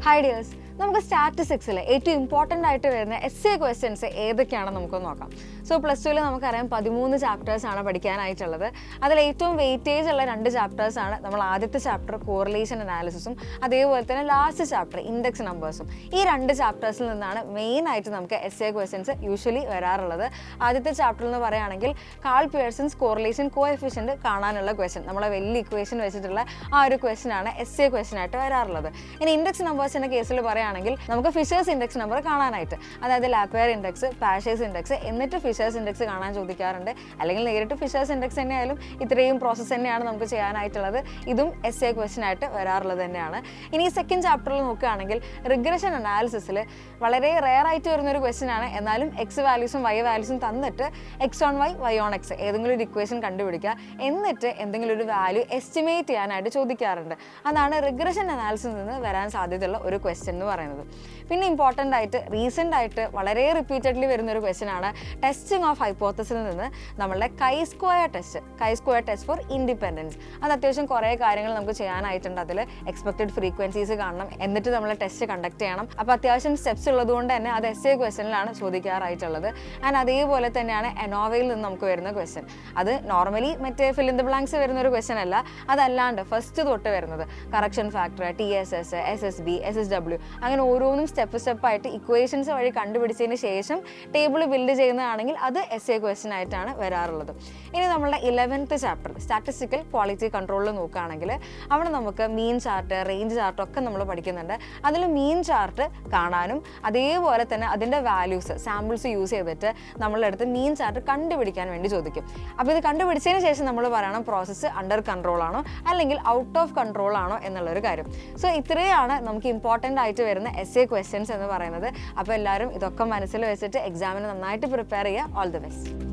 Hi dears, നമുക്ക് സ്റ്റാറ്റിസ്റ്റിക്സിൽ ഏറ്റവും important ആയിട്ട് വരുന്ന എസ്സേ ക്വസ്റ്റ്യൻസ് ഏതൊക്കെയാണെന്ന് നമുക്കൊന്ന് നോക്കാം. സോ പ്ലസ് ടുവിൽ നമുക്കറിയാം 13 ചാപ്റ്റേഴ്സാണ് പഠിക്കാനായിട്ടുള്ളത്. അതിൽ ഏറ്റവും വെയിറ്റേജ് ഉള്ള 2 ചാപ്റ്റേഴ്സാണ് നമ്മൾ ആദ്യത്തെ ചാപ്റ്റർ കോറിലേഷൻ അനാലിസിസും അതേപോലെ തന്നെ ലാസ്റ്റ് ചാപ്റ്റർ ഇൻഡെക്സ് നമ്പേഴ്സും. ഈ 2 ചാപ്റ്റേഴ്സിൽ നിന്നാണ് മെയിനായിട്ട് നമുക്ക് എസ്സേ ക്വസ്റ്റ്യൻസ് യൂഷ്വലി വരാറുള്ളത്. ആദ്യത്തെ ചാപ്റ്റർ എന്ന് പറയുകയാണെങ്കിൽ കാൾ പിയേഴ്സൺസ് കോറിലേഷൻ കോഎഫിഷ്യൻറ്റ് കാണാനുള്ള ക്വസ്റ്റ്യൻ, നമ്മളെ വലിയ ഇക്വേഷൻ വെച്ചിട്ടുള്ള ആ ഒരു ക്വസ്റ്റ്യൻ ആണ് എസ്സേ ക്വസ്റ്റ്യൻ ആയിട്ട് വരാറുള്ളത്. ഇനി ഇൻഡെക്സ് നമ്പേഴ്സിൻ്റെ കേസിൽ പറയുകയാണെങ്കിൽ നമുക്ക് ഫിഷേഴ്സ് ഇൻഡെക്സ് നമ്പർ കാണാനായിട്ട്, അതായത് ലാപ്പയർ ഇൻഡെക്സ്, പാഷേഴ്സ് ഇൻഡെക്സ്, എന്നിട്ട് ഫിഷേഴ്സ് ഇൻഡെക്സ് കാണാൻ ചോദിക്കാറുണ്ട്. അല്ലെങ്കിൽ നേരിട്ട് ഫിഷേഴ്സ് ഇൻഡെക്സ് തന്നെയായാലും ഇത്രയും പ്രോസസ്സ് തന്നെയാണ് നമുക്ക് ചെയ്യാനായിട്ടുള്ളത്. ഇതും എസ്സേ ക്വസ്റ്റ്യൻ ആയിട്ട് വരാറുള്ളത് തന്നെയാണ്. ഇനി സെക്കൻഡ് ചാപ്റ്ററിൽ നോക്കുകയാണെങ്കിൽ റിഗ്രഷൻ അനാലിസിസിൽ വളരെ റെയർ ആയിട്ട് വരുന്നൊരു ക്വസ്റ്റ്യൻ ആണ്. എന്നാലും എക്സ് വാല്യൂസും വൈ വാല്യൂസും തന്നിട്ട് X on Y, Y on X ഏതെങ്കിലും ഒരു ഇക്വേഷൻ കണ്ടുപിടിക്കുക, എന്നിട്ട് എന്തെങ്കിലും ഒരു വാല്യൂ എസ്റ്റിമേറ്റ് ചെയ്യാനായിട്ട് ചോദിക്കാറുണ്ട്. അതാണ് റിഗ്രഷൻ അനാലിസിസിൽ നിന്ന് വരാൻ സാധ്യതയുള്ള ഒരു ക്വസ്റ്റ്യൻ എന്ന് പറയുന്നത്. പിന്നെ ഇമ്പോർട്ടൻ്റ് ആയിട്ട് റീസെൻ്റ് ആയിട്ട് വളരെ റിപ്പീറ്റഡ്ലി വരുന്നൊരു ക്വസ്റ്റ്യൻ ആണ് ടെസ്റ്റിംഗ് ഓഫ് ഹൈപ്പോത്തസിൽ നിന്ന് നമ്മളുടെ chi square test for independence. അത് അത്യാവശ്യം കുറേ കാര്യങ്ങൾ നമുക്ക് ചെയ്യാനായിട്ടുണ്ട്. അതിൽ എക്സ്പെക്റ്റഡ് ഫ്രീക്വൻസീസ് കാണണം, എന്നിട്ട് നമ്മൾ ടെസ്റ്റ് കണ്ടക്ട് ചെയ്യണം. അപ്പോൾ അത്യാവശ്യം സ്റ്റെപ്സ് ഉള്ളതുകൊണ്ട് തന്നെ അത് എസ്സേ ക്വസ്റ്റ്യനിലാണ് ചോദിക്കാറായിട്ടുള്ളത്. ആൻഡ് അതേപോലെ തന്നെയാണ് എനോവയിൽ നിന്ന് നമുക്ക് വരുന്ന ക്വസ്റ്റ്യൻ. അത് നോർമലി മറ്റേ ഫിൽ ഇൻ ദ ബ്ലാങ്ക്സ് വരുന്നൊരു ക്വസ്റ്റ്യൻ അല്ല, അതല്ലാണ്ട് ഫസ്റ്റ് തൊട്ട് വരുന്നത് correction factor, TSS, SSB, SSW, അങ്ങനെ ഓരോന്നും സ്റ്റെപ്പായിട്ട് ഇക്വേഷൻസ് വഴി കണ്ടുപിടിച്ചതിന് ശേഷം ടേബിൾ ബിൽഡ് ചെയ്യുന്നതാണെങ്കിൽ അത് എസ്സേ ക്വസ്റ്റ്യൻ ആയിട്ടാണ് വരാറുള്ളത്. ഇനി നമ്മളുടെ 11th ചാപ്റ്റർ സ്റ്റാറ്റിസ്റ്റിക്കൽ ക്വാളിറ്റി കൺട്രോളിൽ നോക്കുകയാണെങ്കിൽ അവിടെ നമുക്ക് മീൻ ചാർട്ട്, റേഞ്ച് ചാർട്ട് ഒക്കെ നമ്മൾ പഠിക്കുന്നുണ്ട്. അതിൽ മീൻ ചാർട്ട് കാണാനും അതേപോലെ തന്നെ അതിൻ്റെ വാല്യൂസ് സാമ്പിൾസ് യൂസ് ചെയ്തിട്ട് നമ്മളെടുത്ത് മീൻ ചാർട്ട് കണ്ടുപിടിക്കാൻ വേണ്ടി ചോദിക്കും. അപ്പോൾ ഇത് കണ്ടുപിടിച്ചതിന് ശേഷം നമ്മൾ പറയണം പ്രോസസ്സ് അണ്ടർ കൺട്രോൾ ആണോ അല്ലെങ്കിൽ ഔട്ട് ഓഫ് കൺട്രോൾ ആണോ എന്നുള്ളൊരു കാര്യം. സോ ഇത്രയാണ് നമുക്ക് ഇമ്പോർട്ടൻ്റ് ആയിട്ട് വരുന്ന എസ്സേ ക്വസ്റ്റ്യൻസ് എന്ന് പറയുന്നത്. അപ്പോൾ എല്ലാവരും ഇതൊക്കെ മനസ്സിൽ വെച്ചിട്ട് എക്സാമിന് നന്നായിട്ട് പ്രിപ്പയർ ചെയ്യുക. All the best.